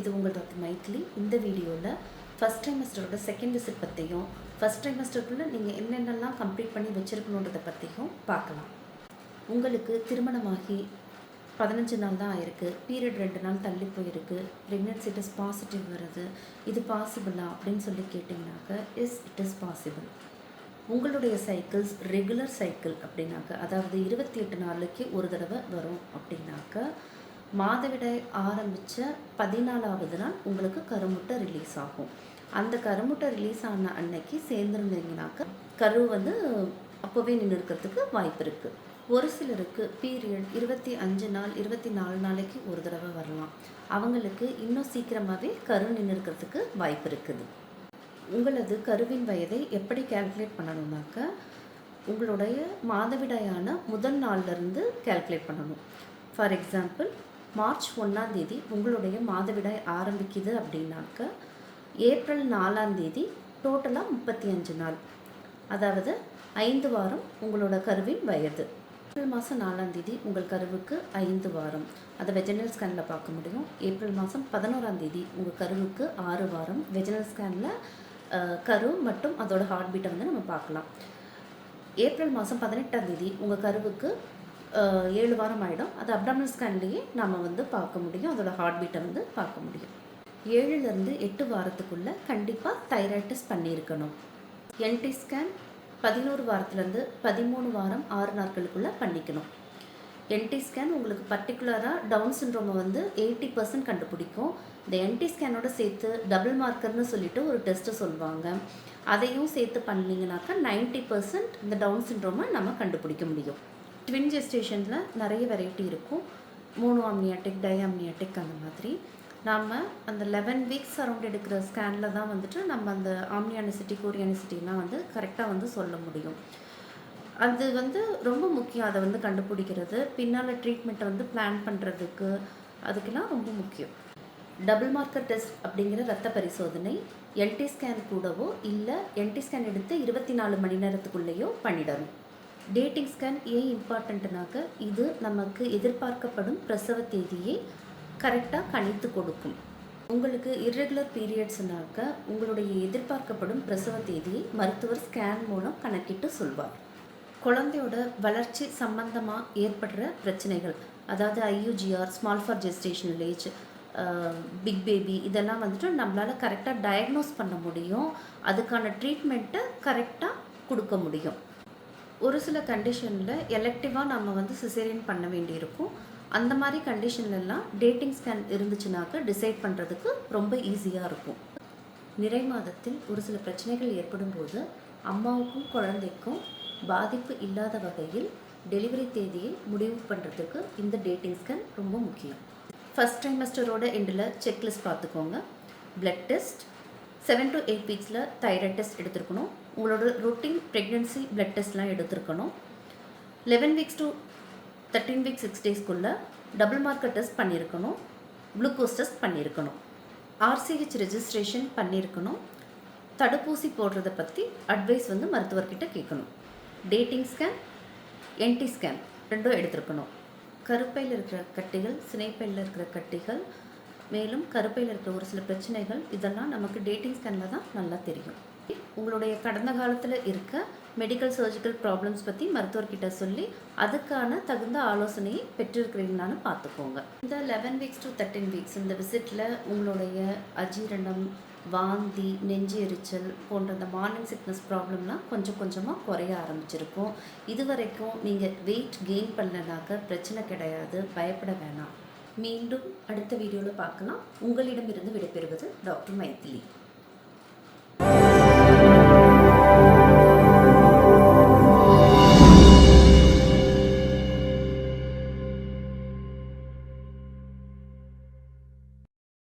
இது உங்கள் டாக்டர் மைத்திலி. இந்த வீடியோவில் ஃபஸ்ட் ட்ரைமஸ்டரோட செகண்ட் விசிட் பற்றியும் ஃபஸ்ட் ட்ரைமஸ்டருக்குள்ளே நீங்கள் என்னென்னலாம் கம்ப்ளீட் பண்ணி வச்சுருக்கணுன்றதை பற்றியும் பார்க்கலாம். உங்களுக்கு திருமணமாகி 15 நாள் தான் ஆயிருக்கு, பீரியட் 2 நாள் தள்ளி போயிருக்கு, ப்ரெக்னென்சி டெஸ்ட் பாசிட்டிவ் வருது, இது பாசிபிளா அப்படின்னு சொல்லி கேட்டிங்கனாக்க எஸ், இட் இஸ் பாசிபிள். உங்களுடைய சைக்கிள்ஸ் ரெகுலர் சைக்கிள் அப்படின்னாக்க, அதாவது 28 நாளைக்கு ஒரு தடவை வரும் அப்படின்னாக்க, மாதவிடாய் ஆரம்பித்த 14வது நாள் உங்களுக்கு கருமுட்டை ரிலீஸ் ஆகும். அந்த கருமுட்டை ரிலீஸ் ஆன அன்னைக்கு சேர்ந்துருந்தீங்கனாக்க கரு அப்போவே நின்று இருக்கிறதுக்கு வாய்ப்பு இருக்குது. ஒரு சிலருக்கு பீரியட் 25 நாள் 24 நாளைக்கு ஒரு தடவை வரலாம். அவங்களுக்கு இன்னும் சீக்கிரமாகவே கரு நின்று இருக்கிறதுக்கு வாய்ப்பு இருக்குது. உங்களது கருவின் வயதை எப்படி கால்குலேட் பண்ணணும்னாக்க, உங்களுடைய மாதவிடாயான முதல் நாள்லேருந்து கால்குலேட் பண்ணணும். ஃபார் எக்ஸாம்பிள், மார்ச் 1ஆம் தேதி உங்களுடைய மாதவிடாய் ஆரம்பிக்குது அப்படின்னாக்க, ஏப்ரல் 4ஆம் தேதி டோட்டலாக 35 நாள், அதாவது 5 வாரம் உங்களோட கருவின் வயது. ஏப்ரல் மாதம் 4ஆம் தேதி உங்கள் கருவுக்கு 5 வாரம், அதை வெஜினல் ஸ்கேனில் பார்க்க முடியும். ஏப்ரல் மாதம் 11ஆம் தேதி உங்கள் கருவுக்கு 6 வாரம், வெஜினல் ஸ்கேனில் கரு மற்றும் அதோட ஹார்ட் பீட்டை நம்ம பார்க்கலாம். ஏப்ரல் மாதம் 18ஆம் தேதி உங்கள் கருவுக்கு 7 வாரம் ஆகிடும், அது அப்டாமினல் ஸ்கேன்லேயே நம்ம பார்க்க முடியும், அதோட ஹார்ட் பீட்டை பார்க்க முடியும். 7லேருந்து 8 வாரத்துக்குள்ளே கண்டிப்பாக தைராய்ட் டெஸ்ட் பண்ணியிருக்கணும். என்டி ஸ்கேன் 11 வாரத்துலேருந்து 13 வாரம் 6 நாட்களுக்குள்ளே பண்ணிக்கணும். என்டி ஸ்கேன் உங்களுக்கு பர்டிகுலராக டவுன் சிண்ட்ரோமை 80% கண்டுபிடிக்கும். இந்த என்டி ஸ்கேனோட சேர்த்து டபுள் மார்க்கர்னு சொல்லிட்டு ஒரு டெஸ்ட்டு சொல்லுவாங்க, அதையும் சேர்த்து பண்ணிங்கனாக்கா 90% இந்த டவுன் சிண்ட்ரோமை நம்ம கண்டுபிடிக்க முடியும். ட்வின் ஜெஸ்டேஷனில் நிறைய வெரைட்டி இருக்கும், மோனோ அம்னியாட்டிக், டை அம்னியாட்டிக், அந்த மாதிரி. நாம் அந்த 11 வீக்ஸ் அரௌண்ட் எடுக்கிற ஸ்கேனில் தான் நம்ம அந்த ஆம்னியானிசிட்டி கோரியானிசிட்டிலாம் கரெக்டாக சொல்ல முடியும். அது ரொம்ப முக்கியம், அதை கண்டுபிடிக்கிறது, பின்னால் ட்ரீட்மெண்ட்டை பிளான் பண்ணுறதுக்கு, அதுக்கெல்லாம் ரொம்ப முக்கியம். டபுள் மார்க்கர் டெஸ்ட் அப்படிங்கிற ரத்த பரிசோதனை என்டி ஸ்கேன் கூடவோ இல்லை என்டி ஸ்கேன் எடுத்து 24 மணி நேரத்துக்குள்ளேயோ பண்ணிடணும். டேட்டிங் ஸ்கேன் ஏன் இம்பார்ட்டண்ட்டுனாக்க, இது நமக்கு எதிர்பார்க்கப்படும் பிரசவ தேதியை கரெக்டாக கணித்து கொடுக்கும். உங்களுக்கு இர்ரெகுலர் பீரியட்ஸ்னாக்க உங்களுடைய எதிர்பார்க்கப்படும் பிரசவ தேதியை மருத்துவர் ஸ்கேன் மூலம் கணக்கிட்டு சொல்வார். குழந்தையோட வளர்ச்சி சம்பந்தமாக ஏற்படுற பிரச்சனைகள், அதாவது IUGR, small for gestational age, big baby, இதெல்லாம் நம்மளால் கரெக்டாக டயக்னோஸ் பண்ண முடியும், அதுக்கான ட்ரீட்மெண்ட்டை கரெக்டாக கொடுக்க முடியும். ஒரு சில கண்டிஷனில் எலெக்டிவாக நம்ம சிசேரியன் பண்ண வேண்டியிருக்கும். அந்த மாதிரி கண்டிஷன்லாம் டேட்டிங் ஸ்கேன் இருந்துச்சுனாக்க டிசைட் பண்ணுறதுக்கு ரொம்ப ஈஸியாக இருக்கும். நிறை மாதத்தில் ஒரு சில பிரச்சனைகள் ஏற்படும் போது அம்மாவுக்கும் குழந்தைக்கும் பாதிப்பு இல்லாத வகையில் டெலிவரி தேதியை முடிவு பண்ணுறதுக்கு இந்த டேட்டிங் ஸ்கேன் ரொம்ப முக்கியம். ஃபஸ்ட் ட்ரைமஸ்டரோட எண்டில் செக்லிஸ்ட் பார்த்துக்கோங்க. பிளட் டெஸ்ட், 7 to 8 வீக்ஸில் தைராய்ட் டெஸ்ட் எடுத்துருக்கணும். உங்களோட ரொட்டீன் ப்ரெக்னென்சி பிளட் டெஸ்ட்லாம் எடுத்துருக்கணும். 11 வீக்ஸ் to 13 வீக்ஸ் 6 டேஸ்க்குள்ளே டபுள் மார்க்கர் டெஸ்ட் பண்ணியிருக்கணும், குளுக்கோஸ் டெஸ்ட் பண்ணியிருக்கணும், RCH ரெஜிஸ்ட்ரேஷன் பண்ணியிருக்கணும், தடுப்பூசி போடுறதை பற்றி அட்வைஸ் மருத்துவர்கிட்ட கேட்கணும். டேட்டிங் ஸ்கேன், என்டி ஸ்கேன் ரெண்டும் எடுத்துருக்கணும். கருப்பையில் இருக்கிற கட்டிகள், சினைப்பையில் இருக்கிற கட்டிகள், மேலும் கருப்பையில் இருக்கிற ஒரு சில பிரச்சனைகள், இதெல்லாம் நமக்கு டேட்டிங் ஸ்கேனில் தான் நல்லா தெரியும். உங்களுடைய கடந்த காலத்தில் இருக்க மெடிக்கல் சர்ஜிக்கல் ப்ராப்ளம்ஸ் பற்றி மருத்துவர்கிட்ட சொல்லி அதுக்கான தகுந்த ஆலோசனையை பெற்றிருக்கிறீங்களான்னு பார்த்துக்கோங்க. இந்த 11 வீக்ஸ் to 13 வீக்ஸ் இந்த விசிட்டில் உங்களுடைய அஜீரணம், வாந்தி, நெஞ்சு எரிச்சல் போன்ற இந்த மார்னிங் சிக்னஸ் ப்ராப்ளம்லாம் கொஞ்சம் கொஞ்சமாக குறைய ஆரம்பிச்சிருக்கும். இது வரைக்கும் நீங்கள் வெயிட் கெயின் பண்ணலனாக்க பிரச்சனை கிடையாது, பயப்பட வேணாம். மீண்டும் அடுத்த வீடியோவில் பார்க்கலாம். உங்களிடமிருந்து விடைபெறுவது டாக்டர் மைத்திலி.